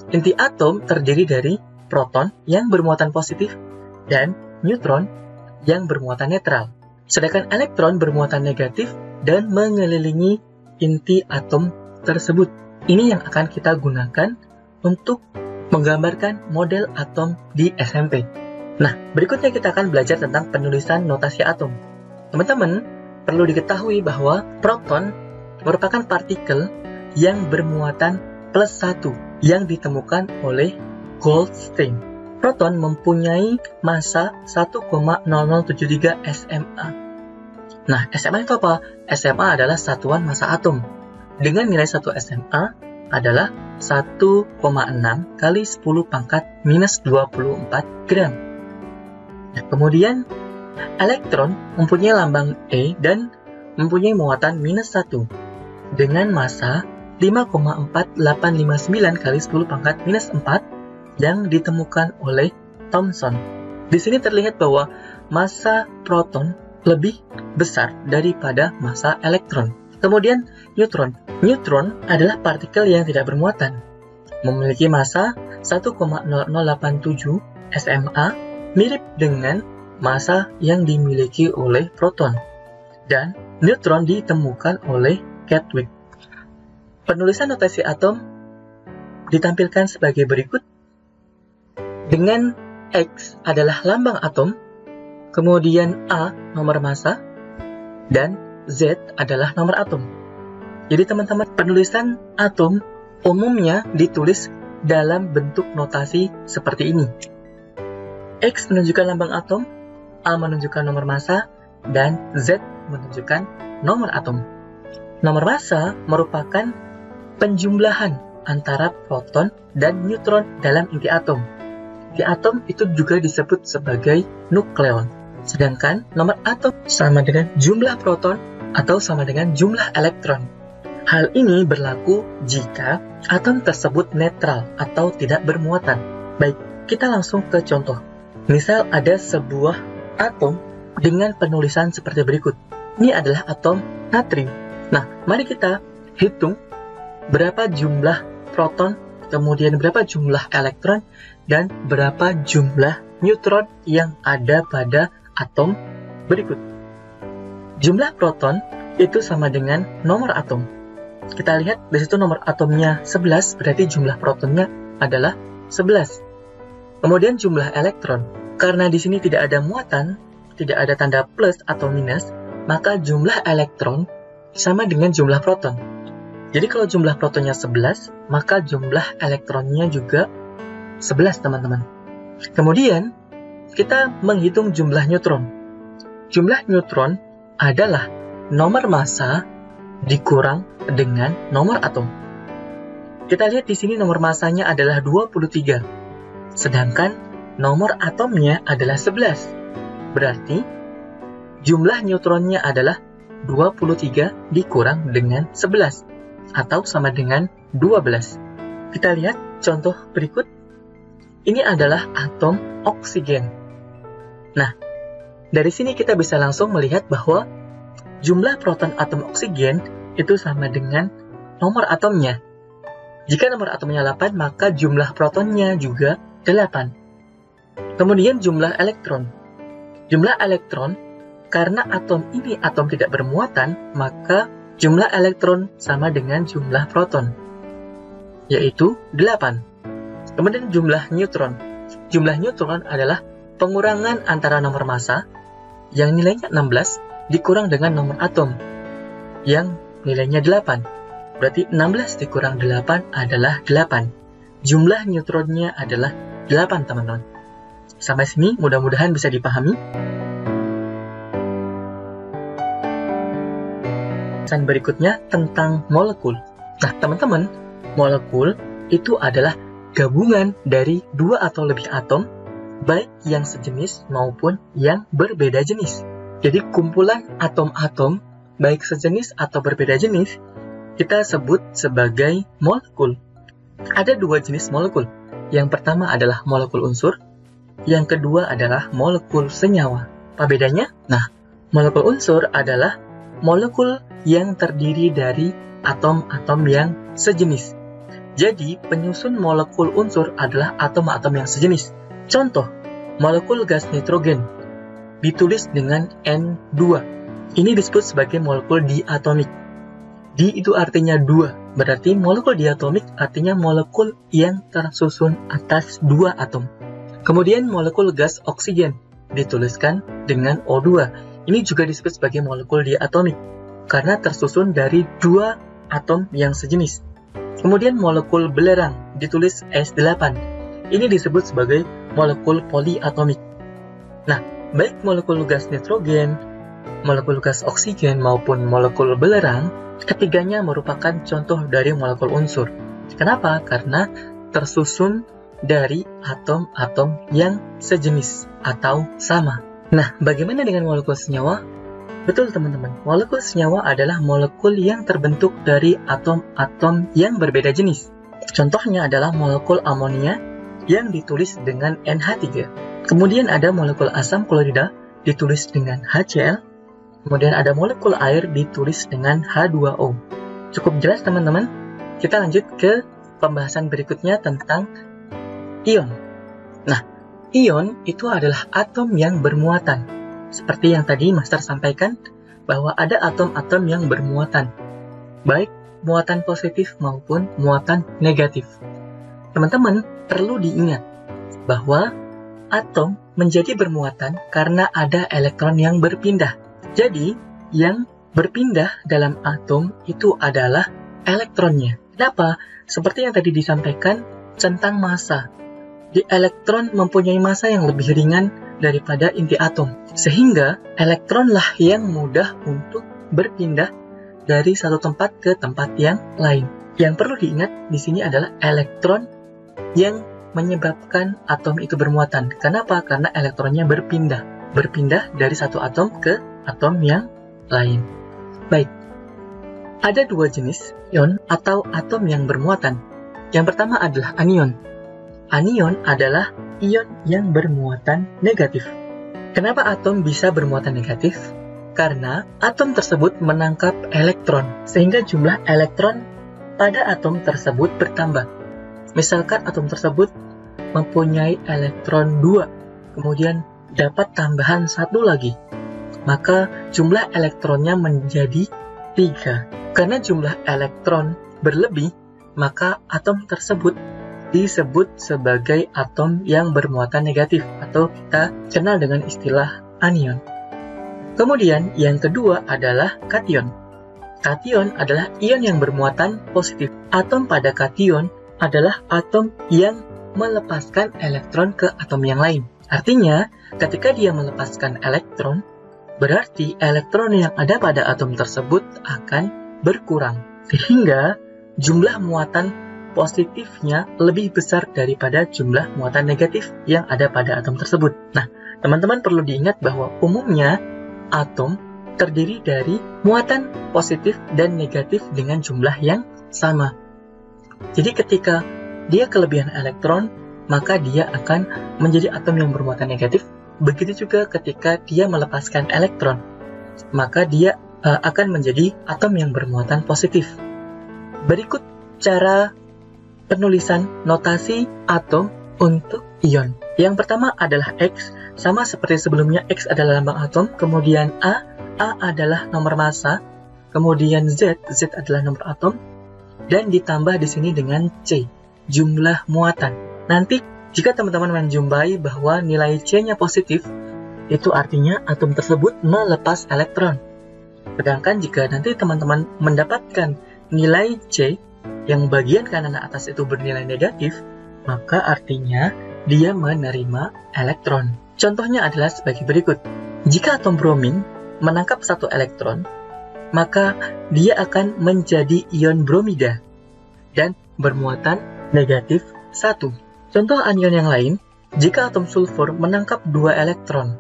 Inti atom terdiri dari proton yang bermuatan positif dan neutron yang bermuatan netral. Sedangkan elektron bermuatan negatif dan mengelilingi inti atom tersebut. Ini yang akan kita gunakan untuk menggambarkan model atom di SMP. Nah, berikutnya kita akan belajar tentang penulisan notasi atom. Teman-teman, perlu diketahui bahwa proton merupakan partikel yang bermuatan +1 yang ditemukan oleh Goldstein. Proton mempunyai massa 1,0073 SMA. Nah, SMA itu apa? SMA adalah satuan massa atom. Dengan nilai 1 SMA adalah 1,6 kali 10 pangkat minus 24 gram. Nah, kemudian elektron mempunyai lambang E dan mempunyai muatan -1 dengan massa 5,4859 kali 10 pangkat minus 4 yang ditemukan oleh Thomson. Di sini terlihat bahwa massa proton lebih besar daripada massa elektron. Kemudian neutron. Neutron adalah partikel yang tidak bermuatan, memiliki massa 1,0087 SMA, mirip dengan massa yang dimiliki oleh proton. Dan neutron ditemukan oleh Chadwick. Penulisan notasi atom ditampilkan sebagai berikut. Dengan X adalah lambang atom, kemudian A nomor massa, dan Z adalah nomor atom. Jadi teman-teman, penulisan atom umumnya ditulis dalam bentuk notasi seperti ini. X menunjukkan lambang atom, A menunjukkan nomor massa, dan Z menunjukkan nomor atom. Nomor massa merupakan penjumlahan antara proton dan neutron dalam inti atom. Inti atom itu juga disebut sebagai nukleon. Sedangkan nomor atom sama dengan jumlah proton atau sama dengan jumlah elektron. Hal ini berlaku jika atom tersebut netral atau tidak bermuatan. Baik, kita langsung ke contoh. Misal ada sebuah atom dengan penulisan seperti berikut. Ini adalah atom natrium. Nah, mari kita hitung berapa jumlah proton, kemudian berapa jumlah elektron, dan berapa jumlah neutron yang ada pada atom berikut. Jumlah proton itu sama dengan nomor atom. Kita lihat di situ nomor atomnya 11, berarti jumlah protonnya adalah 11. Kemudian jumlah elektron. Karena di sini tidak ada muatan, tidak ada tanda plus atau minus, maka jumlah elektron sama dengan jumlah proton. Jadi kalau jumlah protonnya 11, maka jumlah elektronnya juga 11, teman-teman. Kemudian, kita menghitung jumlah neutron. Jumlah neutron adalah nomor massa dikurang dengan nomor atom. Kita lihat di sini nomor massanya adalah 23, sedangkan nomor atomnya adalah 11. Berarti, jumlah neutronnya adalah 23 dikurang dengan 11, atau sama dengan 12. Kita lihat contoh berikut. Ini adalah atom oksigen. Nah, dari sini kita bisa langsung melihat bahwa jumlah proton atom oksigen itu sama dengan nomor atomnya. Jika nomor atomnya 8, maka jumlah protonnya juga 8. Kemudian jumlah elektron. Jumlah elektron, karena atom ini atom tidak bermuatan, maka jumlah elektron sama dengan jumlah proton, yaitu 8. Kemudian jumlah neutron. Jumlah neutron adalah pengurangan antara nomor massa, yang nilainya 16, dikurang dengan nomor atom, yang nilainya 8. Berarti 16 dikurang 8 adalah 8. Jumlah neutronnya adalah 8, teman-teman. Sampai sini mudah-mudahan bisa dipahami. Dan berikutnya tentang molekul. Nah, teman-teman, molekul itu adalah gabungan dari 2 atau lebih atom, baik yang sejenis maupun yang berbeda jenis. Jadi kumpulan atom-atom, baik sejenis atau berbeda jenis, kita sebut sebagai molekul. Ada 2 jenis molekul. Yang pertama adalah molekul unsur, yang kedua adalah molekul senyawa. Apa bedanya? Nah, molekul unsur adalah molekul yang terdiri dari atom-atom yang sejenis. Jadi, penyusun molekul unsur adalah atom-atom yang sejenis. Contoh, molekul gas nitrogen ditulis dengan N2. Ini disebut sebagai molekul diatomik. Di itu artinya 2, berarti molekul diatomik artinya molekul yang tersusun atas 2 atom. Kemudian molekul gas oksigen dituliskan dengan O2. Ini juga disebut sebagai molekul diatomik karena tersusun dari 2 atom yang sejenis. Kemudian molekul belerang ditulis S8. Ini disebut sebagai molekul poliatomik. Nah, baik molekul gas nitrogen, molekul gas oksigen maupun molekul belerang, ketiganya merupakan contoh dari molekul unsur. Kenapa? Karena tersusun dari atom-atom yang sejenis atau sama. Nah, bagaimana dengan molekul senyawa? Betul teman-teman, molekul senyawa adalah molekul yang terbentuk dari atom-atom yang berbeda jenis. Contohnya adalah molekul amonia yang ditulis dengan NH3. Kemudian ada molekul asam klorida ditulis dengan HCl. Kemudian ada molekul air ditulis dengan H2O. Cukup jelas teman-teman? Kita lanjut ke pembahasan berikutnya tentang ion. Nah, ion itu adalah atom yang bermuatan. Seperti yang tadi Master sampaikan, bahwa ada atom-atom yang bermuatan, baik muatan positif maupun muatan negatif. Teman-teman perlu diingat bahwa atom menjadi bermuatan karena ada elektron yang berpindah. Jadi, yang berpindah dalam atom itu adalah elektronnya. Kenapa? Seperti yang tadi disampaikan tentang massa. Di elektron mempunyai massa yang lebih ringan daripada inti atom, sehingga elektronlah yang mudah untuk berpindah dari satu tempat ke tempat yang lain. Yang perlu diingat di sini adalah elektron yang menyebabkan atom itu bermuatan. Kenapa? Karena elektronnya berpindah dari satu atom ke atom yang lain. Baik, ada 2 jenis ion atau atom yang bermuatan. Yang pertama adalah anion. Anion adalah ion yang bermuatan negatif. Kenapa atom bisa bermuatan negatif? Karena atom tersebut menangkap elektron, sehingga jumlah elektron pada atom tersebut bertambah. Misalkan atom tersebut mempunyai elektron 2, kemudian dapat tambahan 1 lagi, maka jumlah elektronnya menjadi 3. Karena jumlah elektron berlebih, maka atom tersebut disebut sebagai atom yang bermuatan negatif, atau kita kenal dengan istilah anion. Kemudian yang kedua adalah kation. Kation adalah ion yang bermuatan positif. Atom pada kation adalah atom yang melepaskan elektron ke atom yang lain. Artinya, ketika dia melepaskan elektron, berarti elektron yang ada pada atom tersebut akan berkurang, sehingga jumlah muatan positifnya lebih besar daripada jumlah muatan negatif yang ada pada atom tersebut. Nah, teman-teman perlu diingat bahwa umumnya atom terdiri dari muatan positif dan negatif dengan jumlah yang sama. Jadi ketika dia kelebihan elektron, maka dia akan menjadi atom yang bermuatan negatif. Begitu juga ketika dia melepaskan elektron, maka dia akan menjadi atom yang bermuatan positif. Berikut cara penulisan notasi atom untuk ion. Yang pertama adalah X, sama seperti sebelumnya. X adalah lambang atom, kemudian A adalah nomor massa, kemudian Z adalah nomor atom, dan ditambah di sini dengan C, jumlah muatan. Nanti jika teman-teman menjumpai bahwa nilai C-nya positif, itu artinya atom tersebut melepas elektron. Sedangkan jika nanti teman-teman mendapatkan nilai C yang bagian kanan atas itu bernilai negatif, maka artinya dia menerima elektron. Contohnya adalah sebagai berikut. Jika atom bromin menangkap 1 elektron, maka dia akan menjadi ion bromida dan bermuatan negatif 1. Contoh anion yang lain, jika atom sulfur menangkap 2 elektron,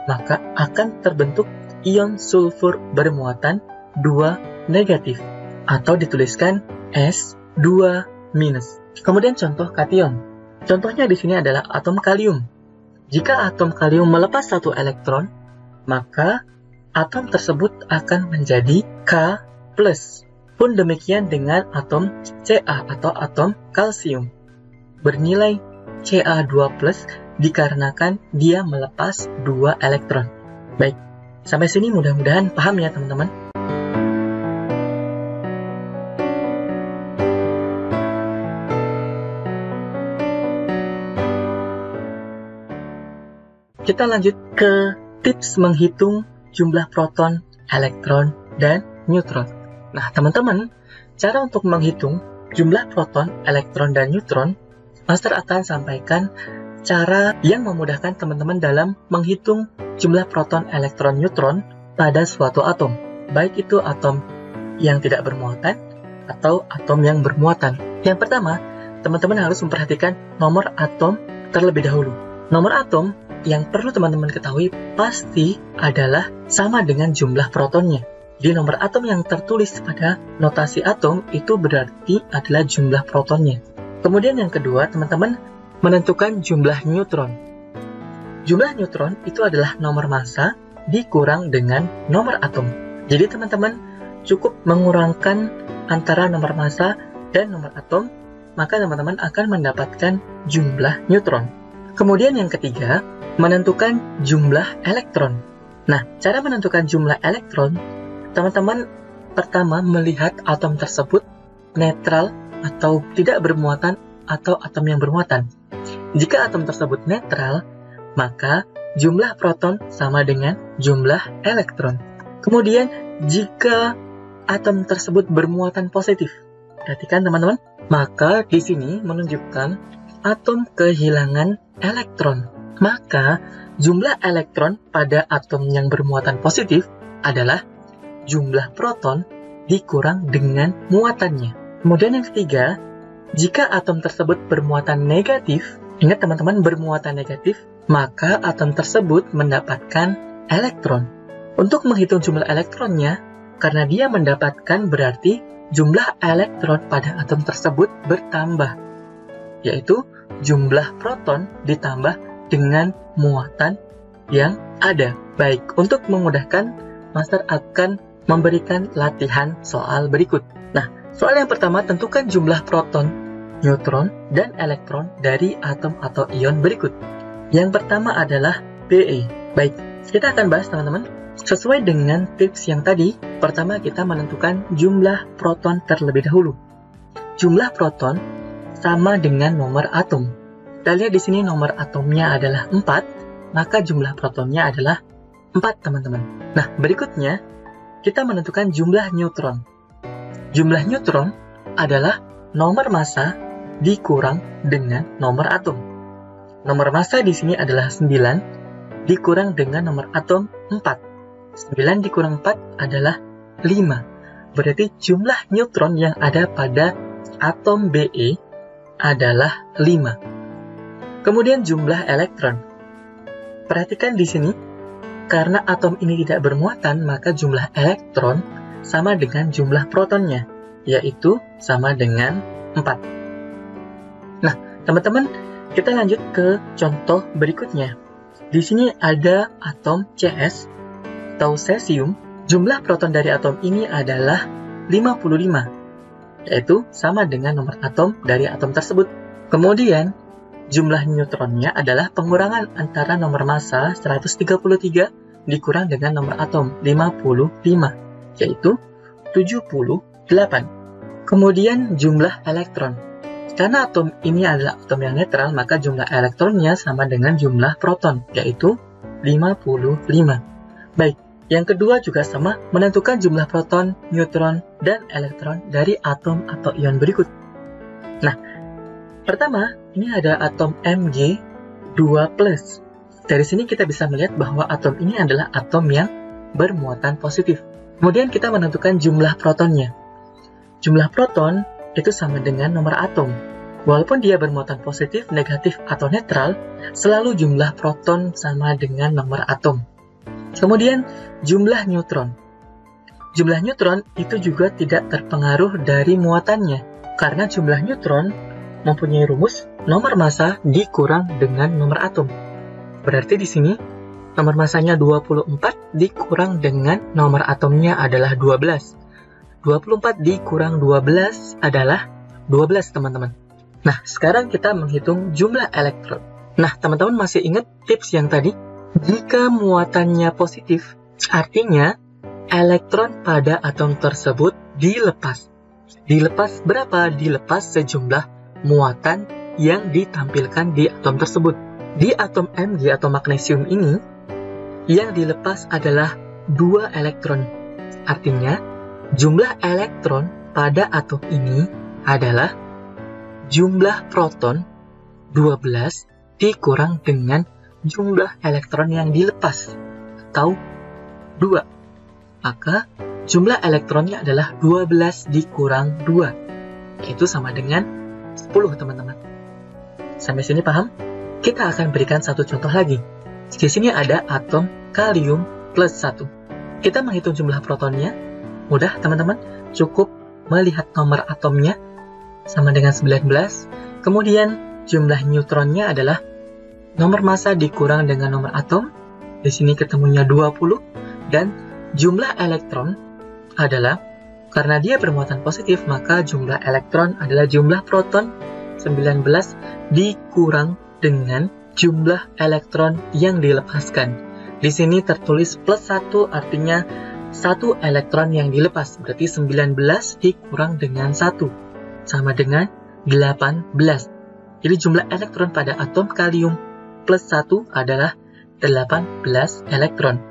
maka akan terbentuk ion sulfur bermuatan 2 negatif, atau dituliskan S2-. Kemudian contoh kation. Contohnya di sini adalah atom kalium. Jika atom kalium melepas 1 elektron, maka atom tersebut akan menjadi K+. Pun demikian dengan atom Ca atau atom kalsium. Bernilai Ca2+ dikarenakan dia melepas 2 elektron. Baik, sampai sini mudah-mudahan paham ya teman-teman. Kita lanjut ke tips menghitung jumlah proton, elektron, dan neutron. Nah, teman-teman, cara untuk menghitung jumlah proton, elektron, dan neutron, Master akan sampaikan cara yang memudahkan teman-teman dalam menghitung jumlah proton, elektron, neutron pada suatu atom. Baik itu atom yang tidak bermuatan atau atom yang bermuatan. Yang pertama, teman-teman harus memperhatikan nomor atom terlebih dahulu. Nomor atom yang perlu teman-teman ketahui pasti adalah sama dengan jumlah protonnya. Di nomor atom yang tertulis pada notasi atom itu berarti adalah jumlah protonnya. Kemudian yang kedua, teman-teman menentukan jumlah neutron. Jumlah neutron itu adalah nomor massa dikurang dengan nomor atom. Jadi teman-teman cukup mengurangkan antara nomor massa dan nomor atom, maka teman-teman akan mendapatkan jumlah neutron. Kemudian yang ketiga, menentukan jumlah elektron. Nah, cara menentukan jumlah elektron, teman-teman pertama melihat atom tersebut netral atau tidak bermuatan atau atom yang bermuatan. Jika atom tersebut netral, maka jumlah proton sama dengan jumlah elektron. Kemudian, jika atom tersebut bermuatan positif, perhatikan teman-teman, maka di sini menunjukkan atom kehilangan elektron. Maka, jumlah elektron pada atom yang bermuatan positif adalah jumlah proton dikurang dengan muatannya. Kemudian yang ketiga, jika atom tersebut bermuatan negatif, ingat teman-teman bermuatan negatif, maka atom tersebut mendapatkan elektron. Untuk menghitung jumlah elektronnya, karena dia mendapatkan berarti jumlah elektron pada atom tersebut bertambah, yaitu jumlah proton ditambah dengan muatan yang ada. Baik, untuk memudahkan, Master akan memberikan latihan soal berikut. Nah, soal yang pertama, tentukan jumlah proton, neutron, dan elektron dari atom atau ion berikut. Yang pertama adalah Be. Baik, kita akan bahas teman-teman. Sesuai dengan tips yang tadi, pertama kita menentukan jumlah proton terlebih dahulu. Jumlah proton sama dengan nomor atom. Kita lihat di sini nomor atomnya adalah 4, maka jumlah protonnya adalah 4, teman-teman. Nah, berikutnya kita menentukan jumlah neutron. Jumlah neutron adalah nomor massa dikurang dengan nomor atom. Nomor massa di sini adalah 9 dikurang dengan nomor atom 4. 9 dikurang 4 adalah 5. Berarti jumlah neutron yang ada pada atom Be adalah 5. Kemudian jumlah elektron. Perhatikan di sini, karena atom ini tidak bermuatan, maka jumlah elektron sama dengan jumlah protonnya, yaitu sama dengan 4. Nah, teman-teman, kita lanjut ke contoh berikutnya. Di sini ada atom Cs atau cesium. Jumlah proton dari atom ini adalah 55, yaitu sama dengan nomor atom dari atom tersebut. Kemudian, jumlah neutronnya adalah pengurangan antara nomor massa 133 dikurang dengan nomor atom 55, yaitu 78. Kemudian jumlah elektron. Karena atom ini adalah atom yang netral, maka jumlah elektronnya sama dengan jumlah proton, yaitu 55. Baik, yang kedua juga sama, menentukan jumlah proton, neutron, dan elektron dari atom atau ion berikut. Nah, pertama, ini ada atom Mg2+. Dari sini kita bisa melihat bahwa atom ini adalah atom yang bermuatan positif. Kemudian kita menentukan jumlah protonnya. Jumlah proton itu sama dengan nomor atom. Walaupun dia bermuatan positif, negatif, atau netral, selalu jumlah proton sama dengan nomor atom. Kemudian jumlah neutron. Jumlah neutron itu juga tidak terpengaruh dari muatannya, karena jumlah neutron mempunyai rumus nomor massa dikurang dengan nomor atom. Berarti di sini nomor massanya 24 dikurang dengan nomor atomnya adalah 12. 24 dikurang 12 adalah 12, teman-teman. Nah, sekarang kita menghitung jumlah elektron. Nah, teman-teman masih ingat tips yang tadi? Jika muatannya positif, artinya elektron pada atom tersebut dilepas. Dilepas berapa? Dilepas sejumlah muatan yang ditampilkan di atom tersebut. Di atom Mg atau magnesium ini, yang dilepas adalah 2 elektron. Artinya, jumlah elektron pada atom ini adalah jumlah proton 12 dikurang dengan jumlah elektron yang dilepas, atau 2. Maka, jumlah elektronnya adalah 12 dikurang 2. Itu sama dengan 10, teman-teman. Sampai sini paham? Kita akan berikan satu contoh lagi. Di sini ada atom kalium plus 1. Kita menghitung jumlah protonnya. Mudah, teman-teman. Cukup melihat nomor atomnya sama dengan 19. Kemudian jumlah neutronnya adalah nomor massa dikurang dengan nomor atom. Di sini ketemunya 20. Dan jumlah elektron adalah, karena dia bermuatan positif, maka jumlah elektron adalah jumlah proton 19 dikurang dengan jumlah elektron yang dilepaskan. Di sini tertulis plus 1, artinya 1 elektron yang dilepas, berarti 19 dikurang dengan 1, sama dengan 18. Jadi jumlah elektron pada atom kalium plus 1 adalah 18 elektron.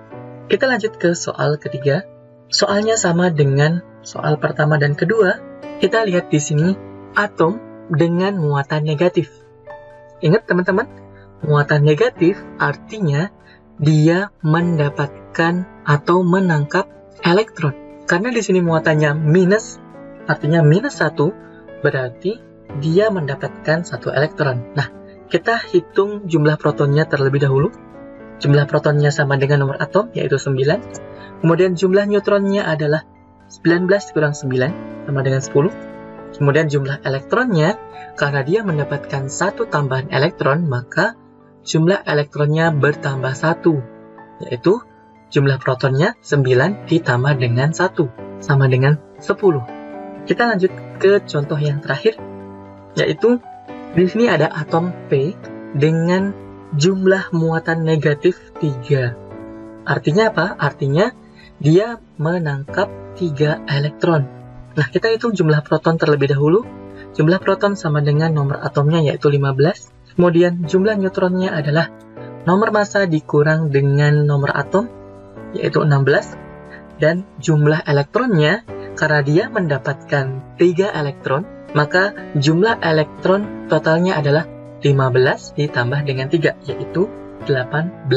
Kita lanjut ke soal ketiga. Soalnya sama dengan soal pertama dan kedua. Kita lihat di sini atom dengan muatan negatif. Ingat teman-teman, muatan negatif artinya dia mendapatkan atau menangkap elektron. Karena di sini muatannya minus, artinya minus 1, berarti dia mendapatkan 1 elektron. Nah, kita hitung jumlah protonnya terlebih dahulu. Jumlah protonnya sama dengan nomor atom, yaitu 9. Kemudian jumlah neutronnya adalah 19 kurang 9, sama dengan 10. Kemudian jumlah elektronnya, karena dia mendapatkan 1 tambahan elektron, maka jumlah elektronnya bertambah 1, yaitu jumlah protonnya 9 ditambah dengan 1, sama dengan 10. Kita lanjut ke contoh yang terakhir, yaitu di sini ada atom P dengan jumlah muatan negatif 3. Artinya apa? Artinya dia menangkap 3 elektron. Nah, kita hitung jumlah proton terlebih dahulu. Jumlah proton sama dengan nomor atomnya, yaitu 15. Kemudian jumlah neutronnya adalah nomor massa dikurang dengan nomor atom, yaitu 16. Dan jumlah elektronnya, karena dia mendapatkan 3 elektron, maka jumlah elektron totalnya adalah 15 ditambah dengan 3, yaitu 18.